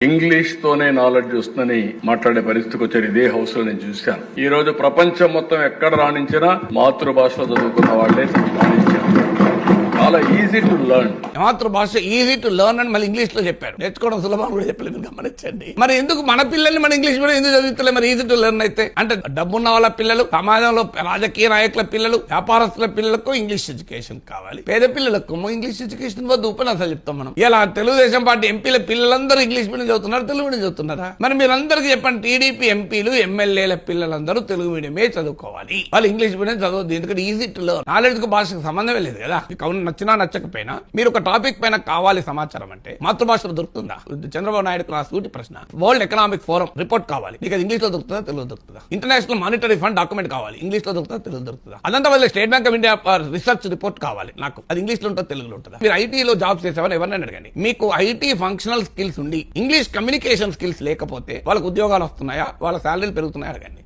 English తోనే knowledge వస్తుందని మాట్లాడే పరిస్థితికి వచ్చారు. ఇదే హౌస్ లో నేను చూశాను. ఈ రోజు ప్రపంచం మొత్తం ఎక్కడ రాణించినా మాతృభాషలో చదువుకున్న వాళ్ళే రాణించారు. చాలా ఈజీ టు లెర్న్. మాతృభాష ఈజీ టు లెర్న్ అని మళ్ళీ ఇంగ్లీష్ లో చెప్పారు. నేర్చుకోవడం సులభం కూడా చెప్పలేదు, గమనించండి. మరి ఎందుకు మన పిల్లల్ని మన ఇంగ్లీష్ కూడా ఎందుకు చదివిస్తలే? మరి ఈజీ టు లెర్న్ అయితే అంటే డబ్బున్న వాళ్ళ పిల్లలు, సమాజంలో రాజకీయ నాయకుల పిల్లలు, వ్యాపారస్తుల పిల్లలకు ఇంగ్లీష్ ఎడ్యుకేషన్ కావాలి. పేద పిల్లలకు ఇంగ్లీష్ ఎడ్యుకేషన్ వద్దు ఉపన్యాసాలు చెప్తాం మనం. ఇలా తెలుగుదేశం పార్టీ ఎంపీల పిల్లలందరూ ఇంగ్లీష్ మీడియం చదువుతున్నారు, తెలుగు మీడియం చదువుతున్నారా? మరి మీరందరికీ చెప్పండి, టీడీపీ ఎంపీలు ఎమ్మెల్యేల పిల్లలందరూ తెలుగు మీడియమే చదువుకోవాలి, వాళ్ళు ఇంగ్లీష్ మీడియం చదవద్దు. ఎందుకంటే ఈజీ టు లెర్న్. నాలెడ్జ్ కు భాషకు సంబంధమే లేదు కదా. నచ్చినా నచ్చకపోయినా మీరు ఒక టాపిక్ పైన కావాలి సమాచారం అంటే మాతృభాషలో దొరుకుతుందా? చంద్రబాబు నాయుడు నా సూటి ప్రశ్న. వరల్డ్ ఎకనామిక్ ఫోరం రిపోర్ట్ కావాలి, నీకు అది ఇంగ్లీష్ లో దొరుకుతుందా, తెలుగు దొరుకుతుందా? ఇంటర్నేషనల్ మానిటరీ ఫండ్ డాక్యుమెంట్ కావాలి, ఇంగ్లీష్ లో దొరుకుతుందా, తెలుగు దొరుకుతుందా? అదంతా వల్ల state bank of India research report కావాలి, నాకు అది ఇంగ్లీష్ లో ఉంటుందా, తెలుగులో ఉంటుందా? మీరు ఐటీలో జాబ్స్ చేసేవారు ఎవరినైనా అడగండి, మీకు ఐటీ ఫంక్షనల్ స్కిల్స్ ఉండి ఇంగ్లీష్ కమ్యూనికేషన్ స్కిల్స్ లేకపోతే వాళ్ళకి ఉద్యోగాలు వస్తున్నాయా, వాళ్ళ శాలరీలు పెరుగుతున్నాయా అడగండి.